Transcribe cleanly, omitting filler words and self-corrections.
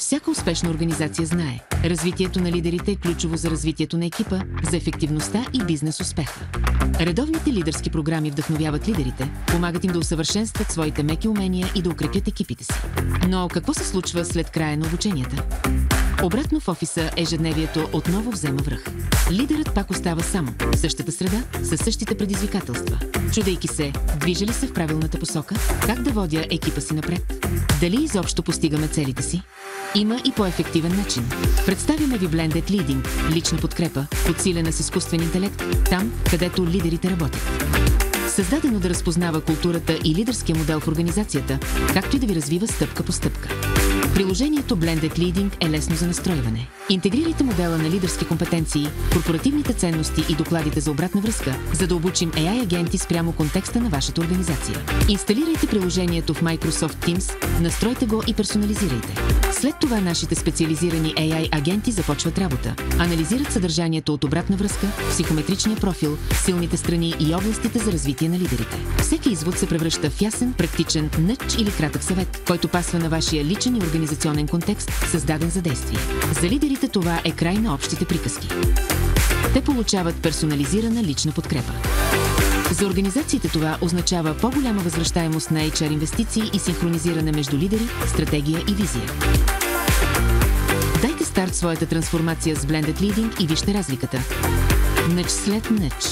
Всяка успешна организация знае, развитието на лидерите е ключово за развитието на екипа, за ефективността и бизнес успеха. Редовните лидерски програми вдъхновяват лидерите, помагат им да усъвършенстват своите меки умения и да укрепят екипите си. Но какво се случва след края на обученията? Обратно в офиса ежедневието отново взема връх. Лидерът пак остава сам, в същата среда, със същите предизвикателства. Чудейки се, движа ли се в правилната посока, как да водя екипа си напред? Дали изобщо постигаме целите си? Има и по-ефективен начин. Представяме ви Blended Leading, лична подкрепа, подсилена с изкуствен интелект, там, където лидерите работят. Създадено да разпознава културата и лидерския модел в организацията, както и да ви развива стъпка по стъпка. Приложението Blended Leading е лесно за настройване. Интегрирайте модела на лидерски компетенции, корпоративните ценности и докладите за обратна връзка, за да обучим AI агенти спрямо контекста на вашата организация. Инсталирайте приложението в Microsoft Teams, настройте го и персонализирайте. След това нашите специализирани AI агенти започват работа. Анализират съдържанието от обратна връзка, психометричния профил, силните страни и областите за развитие на лидерите. Всеки извод се превръща в ясен, практичен нъдж или кратък съвет, който пасва на вашия личен и организационен контекст, създаден за действие. За лидерите това е край на общите приказки. Те получават персонализирана лична подкрепа. За организациите това означава по-голяма възвръщаемост на HR инвестиции и синхронизиране между лидери, стратегия и визия. Дайте старт своята трансформация с Blended Leading и вижте разликата. Нъдж след нъдж.